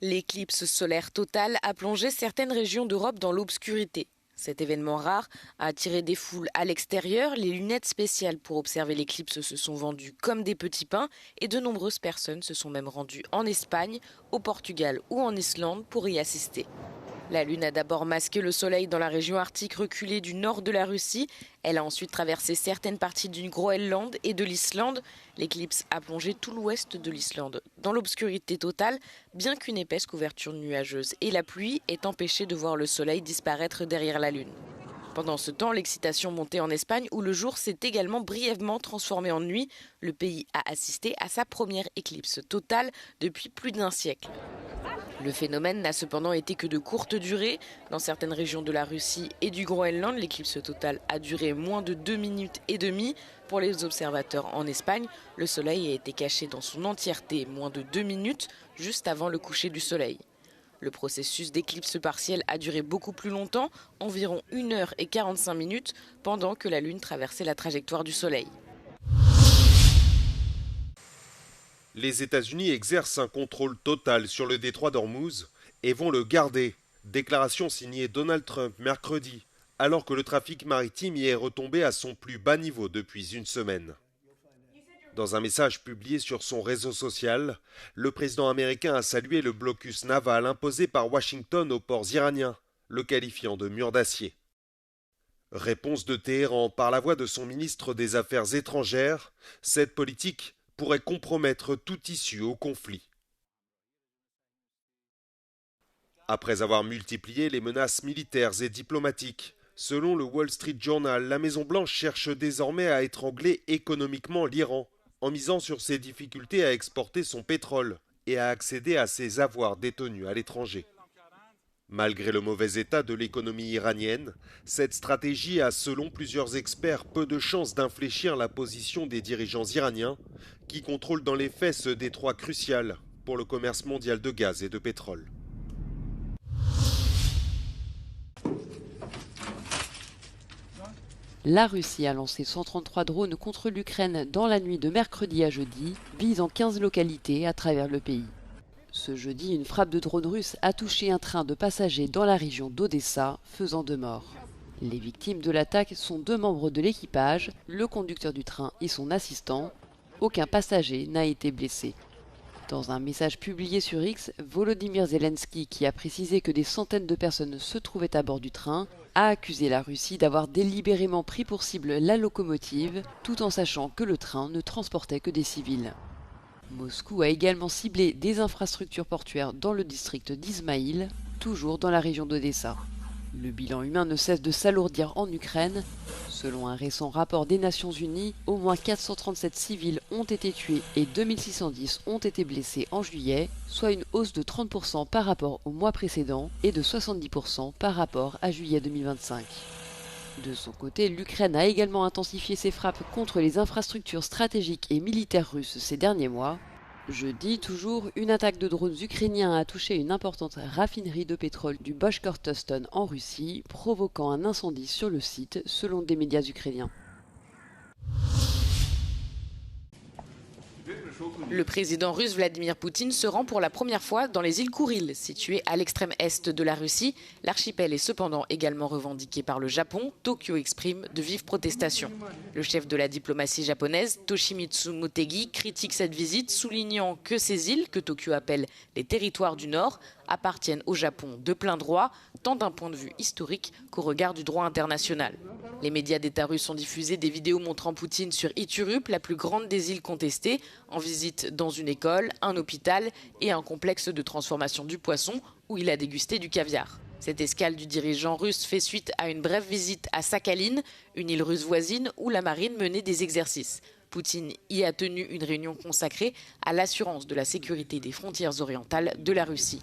L'éclipse solaire totale a plongé certaines régions d'Europe dans l'obscurité. Cet événement rare a attiré des foules à l'extérieur. Les lunettes spéciales pour observer l'éclipse se sont vendues comme des petits pains et de nombreuses personnes se sont même rendues en Espagne, au Portugal ou en Islande pour y assister. La Lune a d'abord masqué le soleil dans la région arctique reculée du nord de la Russie. Elle a ensuite traversé certaines parties du Groenland et de l'Islande. L'éclipse a plongé tout l'ouest de l'Islande dans l'obscurité totale, bien qu'une épaisse couverture nuageuse et la pluie ait empêché de voir le soleil disparaître derrière la Lune. Pendant ce temps, l'excitation montait en Espagne où le jour s'est également brièvement transformé en nuit. Le pays a assisté à sa première éclipse totale depuis plus d'1 siècle. Le phénomène n'a cependant été que de courte durée. Dans certaines régions de la Russie et du Groenland, l'éclipse totale a duré moins de 2 minutes et demie. Pour les observateurs en Espagne, le soleil a été caché dans son entièreté moins de 2 minutes, juste avant le coucher du soleil. Le processus d'éclipse partielle a duré beaucoup plus longtemps, environ 1 heure et 45 minutes, pendant que la Lune traversait la trajectoire du soleil. Les États-Unis exercent un contrôle total sur le détroit d'Ormuz et vont le garder. Déclaration signée Donald Trump mercredi, alors que le trafic maritime y est retombé à son plus bas niveau depuis une semaine. Dans un message publié sur son réseau social, le président américain a salué le blocus naval imposé par Washington aux ports iraniens, le qualifiant de mur d'acier. Réponse de Téhéran par la voix de son ministre des Affaires étrangères, cette politique pourrait compromettre toute issue au conflit. Après avoir multiplié les menaces militaires et diplomatiques, selon le Wall Street Journal, la Maison-Blanche cherche désormais à étrangler économiquement l'Iran, en misant sur ses difficultés à exporter son pétrole et à accéder à ses avoirs détenus à l'étranger. Malgré le mauvais état de l'économie iranienne, cette stratégie a, selon plusieurs experts, peu de chances d'infléchir la position des dirigeants iraniens, qui contrôlent dans les faits ce détroit crucial pour le commerce mondial de gaz et de pétrole. La Russie a lancé 133 drones contre l'Ukraine dans la nuit de mercredi à jeudi, visant 15 localités à travers le pays. Ce jeudi, une frappe de drone russe a touché un train de passagers dans la région d'Odessa, faisant 2 morts. Les victimes de l'attaque sont 2 membres de l'équipage, le conducteur du train et son assistant. Aucun passager n'a été blessé. Dans un message publié sur X, Volodymyr Zelensky, qui a précisé que des centaines de personnes se trouvaient à bord du train, a accusé la Russie d'avoir délibérément pris pour cible la locomotive, tout en sachant que le train ne transportait que des civils. Moscou a également ciblé des infrastructures portuaires dans le district d'Izmaïl, toujours dans la région d'Odessa. Le bilan humain ne cesse de s'alourdir en Ukraine. Selon un récent rapport des Nations Unies, au moins 437 civils ont été tués et 2610 ont été blessés en juillet, soit une hausse de 30% par rapport au mois précédent et de 70% par rapport à juillet 2025. De son côté, l'Ukraine a également intensifié ses frappes contre les infrastructures stratégiques et militaires russes ces derniers mois. Jeudi, toujours, une attaque de drones ukrainiens a touché une importante raffinerie de pétrole du Boshkortoston en Russie, provoquant un incendie sur le site, selon des médias ukrainiens. Le président russe Vladimir Poutine se rend pour la première fois dans les îles Kouriles, situées à l'extrême est de la Russie. L'archipel est cependant également revendiqué par le Japon. Tokyo exprime de vives protestations. Le chef de la diplomatie japonaise, Toshimitsu Motegi, critique cette visite, soulignant que ces îles, que Tokyo appelle les territoires du Nord, appartiennent au Japon de plein droit, tant d'un point de vue historique qu'au regard du droit international. Les médias d'État russes ont diffusé des vidéos montrant Poutine sur Iturup, la plus grande des îles contestées, en visite dans une école, un hôpital et un complexe de transformation du poisson où il a dégusté du caviar. Cette escale du dirigeant russe fait suite à une brève visite à Sakhalin, une île russe voisine où la marine menait des exercices. Poutine y a tenu une réunion consacrée à l'assurance de la sécurité des frontières orientales de la Russie.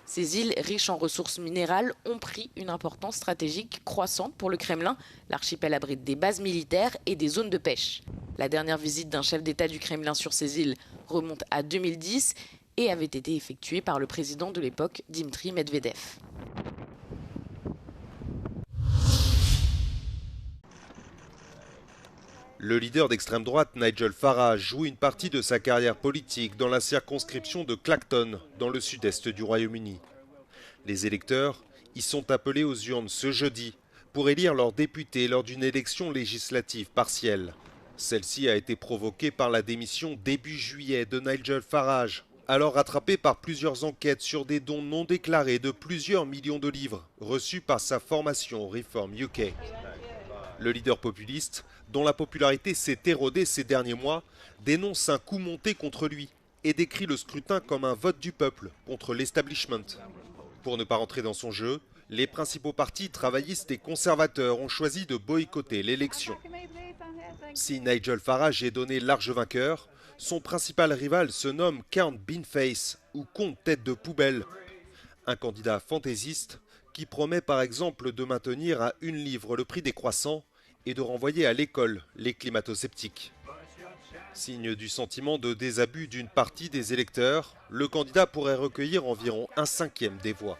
Ces îles, riches en ressources minérales, ont pris une importance stratégique croissante pour le Kremlin. L'archipel abrite des bases militaires et des zones de pêche. La dernière visite d'un chef d'État du Kremlin sur ces îles remonte à 2010 et avait été effectuée par le président de l'époque, Dmitri Medvedev. Le leader d'extrême droite, Nigel Farage, joue une partie de sa carrière politique dans la circonscription de Clacton, dans le sud-est du Royaume-Uni. Les électeurs y sont appelés aux urnes ce jeudi pour élire leurs députés lors d'une élection législative partielle. Celle-ci a été provoquée par la démission début juillet de Nigel Farage, alors rattrapé par plusieurs enquêtes sur des dons non déclarés de plusieurs millions de livres reçus par sa formation Reform UK. Le leader populiste, dont la popularité s'est érodée ces derniers mois, dénonce un coup monté contre lui et décrit le scrutin comme un vote du peuple contre l'establishment. Pour ne pas rentrer dans son jeu, les principaux partis travaillistes et conservateurs ont choisi de boycotter l'élection. Si Nigel Farage est donné large vainqueur, son principal rival se nomme Count Beanface ou Comte Tête de Poubelle, un candidat fantaisiste qui promet par exemple de maintenir à 1 livre le prix des croissants et de renvoyer à l'école les climato-sceptiques. Signe du sentiment de désabus d'une partie des électeurs, le candidat pourrait recueillir environ 1/5 des voix.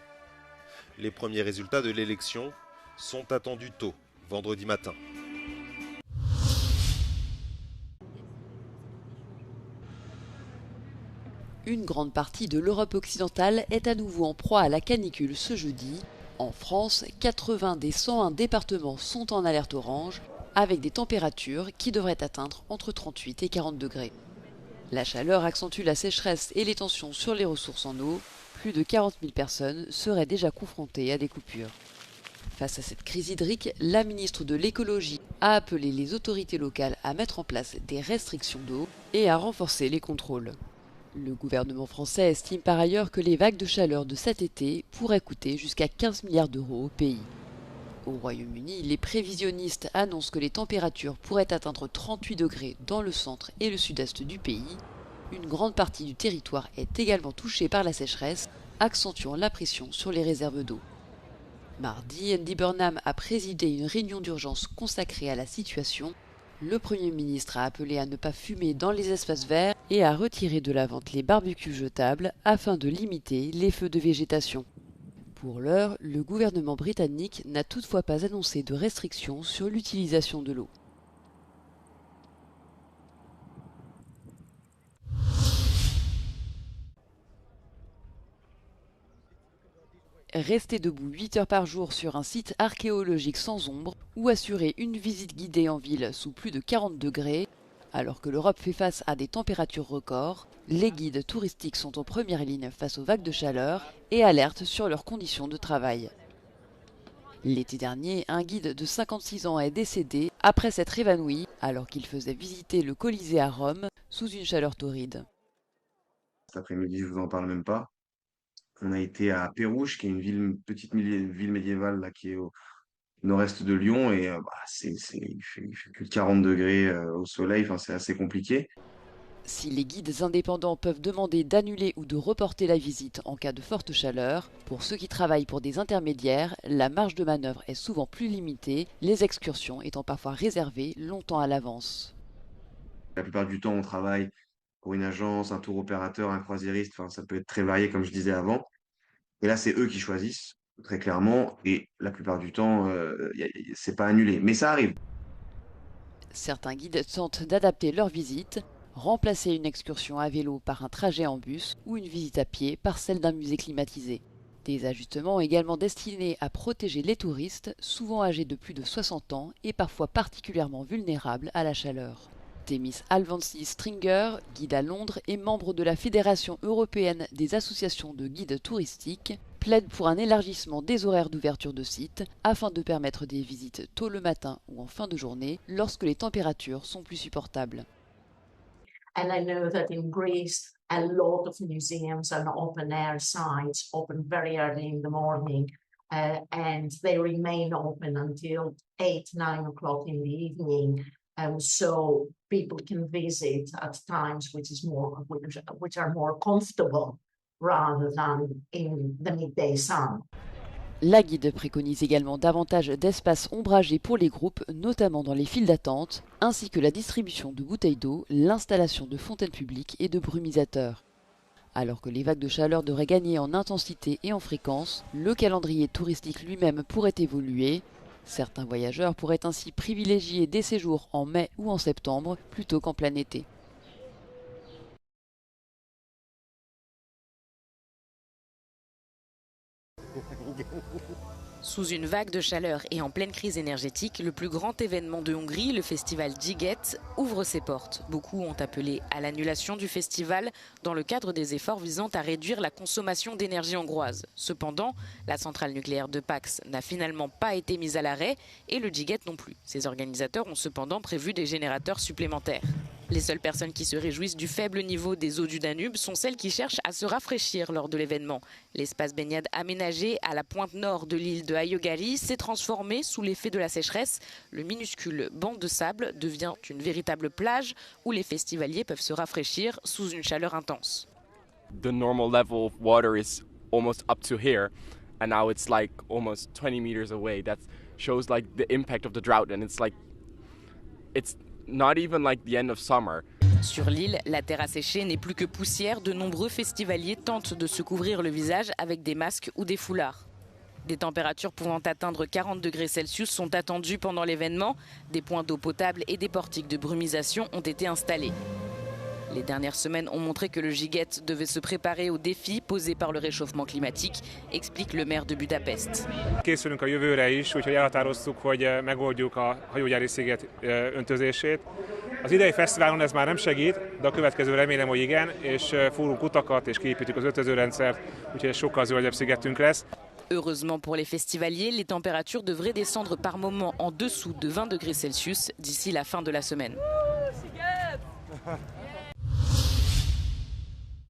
Les premiers résultats de l'élection sont attendus tôt, vendredi matin. Une grande partie de l'Europe occidentale est à nouveau en proie à la canicule ce jeudi. En France, 80 des 101 départements sont en alerte orange, avec des températures qui devraient atteindre entre 38 et 40 degrés. La chaleur accentue la sécheresse et les tensions sur les ressources en eau. Plus de 40 000 personnes seraient déjà confrontées à des coupures. Face à cette crise hydrique, la ministre de l'écologie a appelé les autorités locales à mettre en place des restrictions d'eau et à renforcer les contrôles. Le gouvernement français estime par ailleurs que les vagues de chaleur de cet été pourraient coûter jusqu'à 15 milliards d'euros au pays. Au Royaume-Uni, les prévisionnistes annoncent que les températures pourraient atteindre 38 degrés dans le centre et le sud-est du pays. Une grande partie du territoire est également touchée par la sécheresse, accentuant la pression sur les réserves d'eau. Mardi, Andy Burnham a présidé une réunion d'urgence consacrée à la situation. Le Premier ministre a appelé à ne pas fumer dans les espaces verts et à retirer de la vente les barbecues jetables afin de limiter les feux de végétation. Pour l'heure, le gouvernement britannique n'a toutefois pas annoncé de restrictions sur l'utilisation de l'eau. Rester debout 8 heures par jour sur un site archéologique sans ombre ou assurer une visite guidée en ville sous plus de 40 degrés, alors que l'Europe fait face à des températures records, les guides touristiques sont en première ligne face aux vagues de chaleur et alertent sur leurs conditions de travail. L'été dernier, un guide de 56 ans est décédé après s'être évanoui alors qu'il faisait visiter le Colisée à Rome sous une chaleur torride. Cet après-midi, je vous en parle même pas. On a été à Pérouges, qui est une petite ville médiévale là, qui est au nord-est de Lyon, et il fait plus de 40 degrés au soleil, enfin, c'est assez compliqué. Si les guides indépendants peuvent demander d'annuler ou de reporter la visite en cas de forte chaleur, pour ceux qui travaillent pour des intermédiaires, la marge de manœuvre est souvent plus limitée, les excursions étant parfois réservées longtemps à l'avance. La plupart du temps, on travaille pour une agence, un tour opérateur, un croisiériste, enfin, ça peut être très varié, comme je disais avant. Et là, c'est eux qui choisissent, très clairement, et la plupart du temps, c'est pas annulé. Mais ça arrive. Certains guides tentent d'adapter leur visite, remplacer une excursion à vélo par un trajet en bus ou une visite à pied par celle d'un musée climatisé. Des ajustements également destinés à protéger les touristes, souvent âgés de plus de 60 ans et parfois particulièrement vulnérables à la chaleur. Thémis Alvansi Stringer, guide à Londres et membre de la Fédération européenne des associations de guides touristiques, plaide pour un élargissement des horaires d'ouverture de sites afin de permettre des visites tôt le matin ou en fin de journée lorsque les températures sont plus supportables. And I know that in Greece, a lot of museums and open air sites open very early in the morning, and they remain open until 8, 9 o'clock in the evening. So people can visit at times which are more comfortable rather than in the midday sun. La guide préconise également davantage d'espaces ombragés pour les groupes, notamment dans les files d'attente, ainsi que la distribution de bouteilles d'eau, l'installation de fontaines publiques et de brumisateurs. Alors que les vagues de chaleur devraient gagner en intensité et en fréquence, le calendrier touristique lui-même pourrait évoluer. Certains voyageurs pourraient ainsi privilégier des séjours en mai ou en septembre plutôt qu'en plein été. Sous une vague de chaleur et en pleine crise énergétique, le plus grand événement de Hongrie, le festival Sziget, ouvre ses portes. Beaucoup ont appelé à l'annulation du festival dans le cadre des efforts visant à réduire la consommation d'énergie hongroise. Cependant, la centrale nucléaire de Paks n'a finalement pas été mise à l'arrêt et le Sziget non plus. Ses organisateurs ont cependant prévu des générateurs supplémentaires. Les seules personnes qui se réjouissent du faible niveau des eaux du Danube sont celles qui cherchent à se rafraîchir lors de l'événement. L'espace baignade aménagé à la pointe nord de l'île de Hajógári s'est transformé sous l'effet de la sécheresse. Le minuscule banc de sable devient une véritable plage où les festivaliers peuvent se rafraîchir sous une chaleur intense. The normal level of water is almost up to here, and now it's like almost 20 meters away. That shows like the impact of the drought, and it's not even like the end of summer. Sur l'île, la terre asséchée n'est plus que poussière. De nombreux festivaliers tentent de se couvrir le visage avec des masques ou des foulards. Des températures pouvant atteindre 40 degrés Celsius sont attendues pendant l'événement. Des points d'eau potable et des portiques de brumisation ont été installés. Les dernières semaines ont montré que le Sziget devait se préparer aux défis posés par le réchauffement climatique, explique le maire de Budapest. Készülünk a jövőre is, úgyhogy elhatároztuk, hogy megoldjuk a Hajógyári-sziget öntözését. Az idei fesztiválon ez már nem segít, de a következő remélem, hogy igen, és fúrunk utakat és kiépítjük az öntözőrendszert, úgyhogy ez sokkal zöldebb szigetünk lesz. Heureusement pour les festivaliers, les températures devraient descendre par moments en dessous de 20 degrés Celsius d'ici la fin de la semaine.